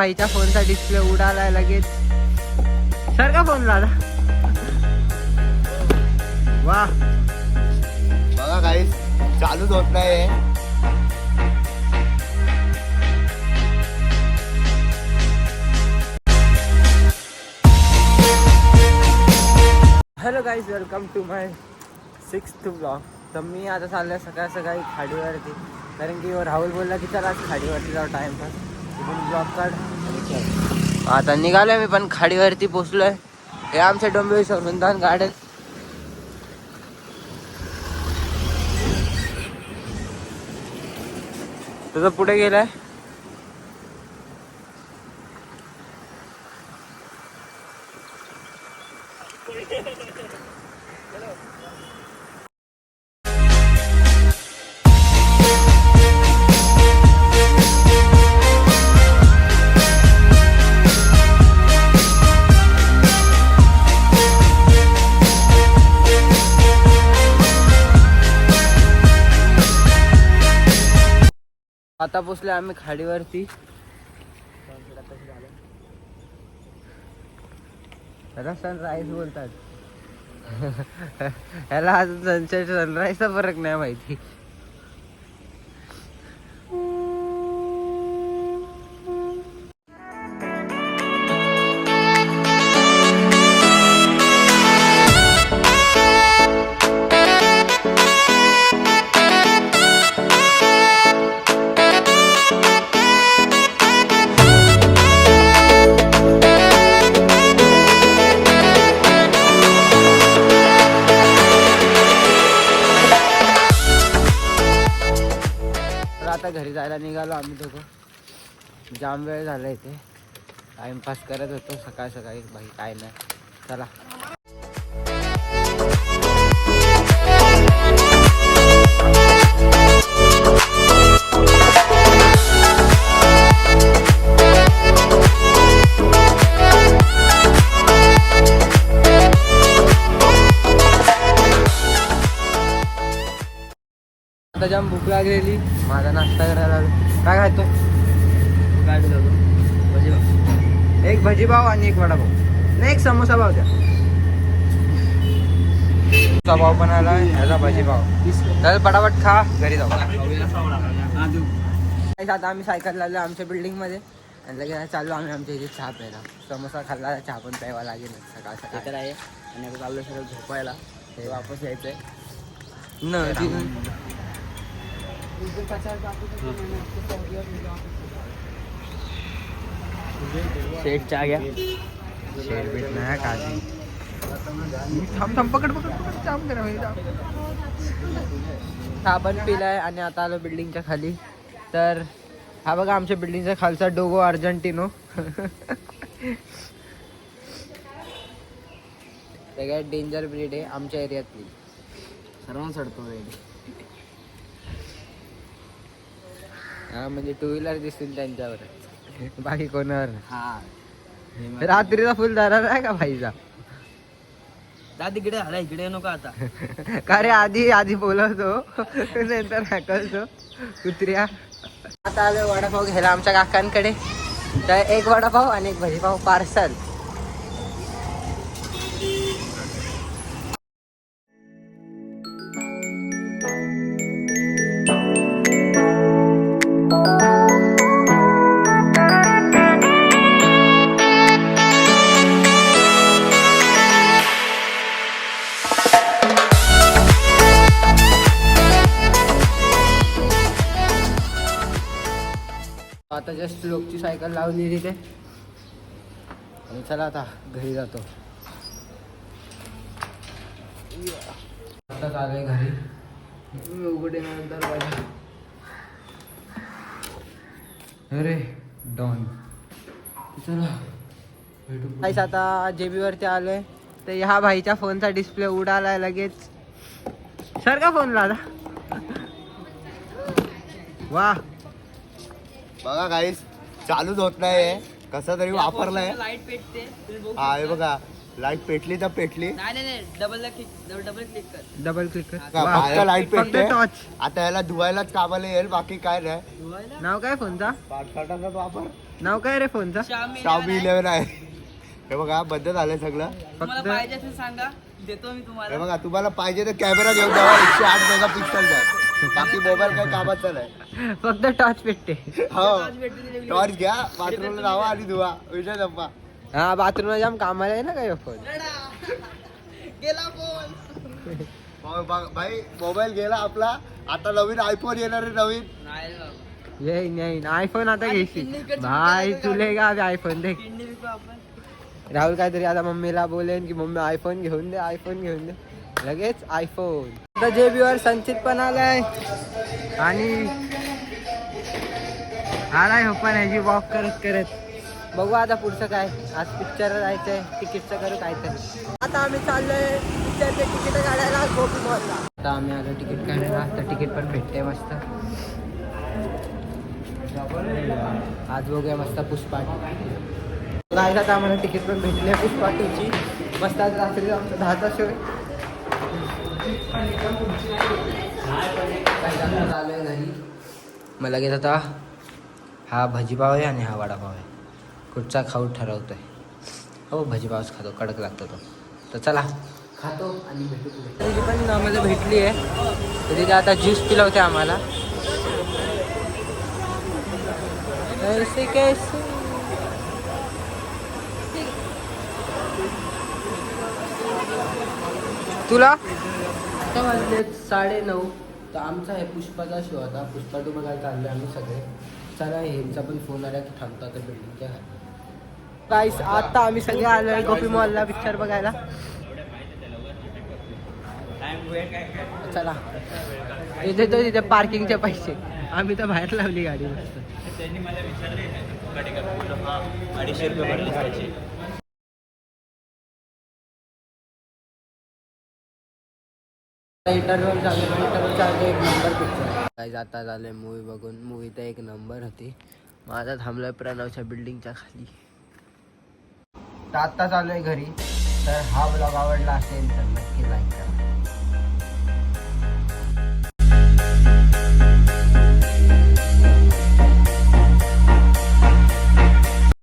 भाईच्या फोनचा डिस्प्ले उडालाय लगेच. सर का फोन लावला. वा बघा गाईस चालूच होत नाही. Hello guys, welcome to my 6th blog. तर मी आता चाललो आहे सकाळी सकाळी खाडीवरती, कारण की राहुल बोलला की चला आज खाडीवरती जाऊ टाइमपास. तिथून ब्लॉग काढ आणि चल. आता निघालोय मी पण खाडीवरती पोचलोय. हे आमचे डोंबिवली संविधान गार्डन. तुझं पुढे गेलाय. आता पोचले आम्ही खाडीवरती. त्याला सनराईज बोलतात. ह्याला अजून सनसेट सनराईजचा फरक नाही माहिती. आता घरी जायला निघालो आम्ही दोघं. जाम वेळ झाला इथे, टाइमपास करत होतो सकाळ सकाळी. बाई काय नाही, चला. आता जाम भूक लागलेली, माझा नाश्ता करायला आलो. काय खातो? काय खातो? भजीपाव. एक भजीपाव आणि एक वडापाव. नाही, एक समोसा पाव द्या. समोसा पाव पण आला, ह्याचा भजीपाव. तर पटापट खा, घरी जाऊ. आता आम्ही सायकल लावलो आमच्या बिल्डिंगमध्ये आणि लगेच चाललो आम्ही आमच्या इथे चहा प्यायला. समोसा खाल्ला, चहा पण प्यावा लागेल सकाळ सकाळ आहे. आणि आता चाललो सगळं झोपायला. ते वापस यायचंय शेट चहा घ्या. शेट बीट नाही काजी. थांब पकड जाम करा. चहा पण पिलाय आणि आता आलो बिल्डिंगच्या खाली. तर हा बघा आमच्या बिल्डिंगच्या खालचा डोगो अर्जेंटिनो. सगळ्यात डेंजर ब्रीड आहे आमच्या एरियातली. सर्वांना चढतो रेडी. हा म्हणजे टू व्हीलर दिसतील त्यांच्यावर, बाकी कोणावर. हा रात्रीचा फुल धरा आहे का भाईचा. इकडे आला, इकडे नको आता. का रे, आधी बोलवतो नंतर हाकलतो कुत्र्या. आता आलो वडापाव घ्यायला आमच्या काकांकडे. तर एक वडापाव आणि एक भजीपाव पार्सल. आता जस्ट लोकची सायकल लावली तिथे आणि चला आता घरी जातो. आता चालू घरी. उघडे नंतर अरे डॉन. चला भेटू. आता JB वरती आलोय. तर ह्या भाईच्या फोनचा डिस्प्ले उडालाय लगेच. सर का फोन लावला. वा बघा गाईस चालूच होत नाही. कसा तरी वापरलाय. लाईट पेटते. हा हे बघा लाईट पेटली तर पेटली. नाही डबल क्लिक कर. डबल क्लिक फक्त लाईट फक्त पेटते. टॉर्च. आता याला धुवायलाच कामाला येईल, बाकी काय नाही. नाव काय फोनचा? पाटसाटाचा वापर नाव काय रे फोनचा? Xiaomi 11 आहे. हे बघा बद्दल झालंय सगळं. तुम्हाला पाहिजे असेल सांगा, देतो मी हे तुम्हाला. बघा तुम्हाला पाहिजे तर कॅमेरा घेऊन जावा. 108 मेगापिक्सलचा आहे. बाकी मोबाईल काय कामाचा नाही. फक्त टॉर्च पेटते. हो टॉर्च घ्या, बाथरूमला जावा आणि धुवा, विषय संपा. हा बाथरूम जाम कामाला आहे ना काय फोन. गेला फोन. भाई मोबाईल गेला आपला. आता नवीन आयफोन येणार आहे नवीन. नाही बाबा. येईन आयफोन आता आणि घ्यायची किडनी इकडची भाई विकायला तुले का आयफोन दे. किडनी विकू आपण. राहुल काहीतरी आता मम्मीला बोलेन की मम्मी आयफोन घेऊन दे लगेच आयफोन. आता जेबीवर संचित पण आलाय आणि आलाय हो पण ह्याची वॉक करत बघू आता पुढचं काय. आज पिक्चर जायचंय, तिकीटचं करू काहीतरी. आता आम्ही चाललोय पिक्चरचे तिकीट काढायला गोपी मॉलला. आता आम्ही आलो तिकीट काढायला, तर तिकीट पण भेटते मस्त. आज बघूया मस्त पुष्पा. काय आता आम्हाला तिकीट पण भेटले पुष्पा 2ची. मस्त आज रात्री आमचा 10चा शो आलो आहे घरी. मला लगेच आता हा भजीपाव आहे आणि हा वडापाव आहे. कुठचा खाऊ ठरवतोय. हो भजीपावच खातो, कडक लागतो तो. तर चला खातो आणि भेटू पुढे. तरी पण आम्हाला भेटली आहे, तर तिथे आता ज्यूस पिलवते आम्हाला. ऐसे कैसे तुला आता वाजले 9:30. तर आमचा आहे पुष्पाचा शो होता. पुष्पा 2 बघायला चाललो आम्ही सगळे. चला ह्यांचा पण फोन आला की थांबतो आता बिल्डिंगच्या गाईस. आता आम्ही सगळे आलो आहे गोपी मॉलला पिक्चर बघायला. चला इथे तो तिथे पार्किंगचे पैसे आम्ही तर बाहेर लावली गाडी मस्त. त्यांनी मला विचारले 250 रुपये भरले पाहिजे. इंटरव्ह्यू चालू एक नंबर पिक्चर काय जाता झालं मूवी बघून. मूवी तर एक नंबर होती. माझा थांबलोय प्रणवच्या बिल्डिंगच्या खाली. तर आत्ता चालू आहे घरी. तर हा ब्लॉग आवडला असेल तर नक्की लाईक करा.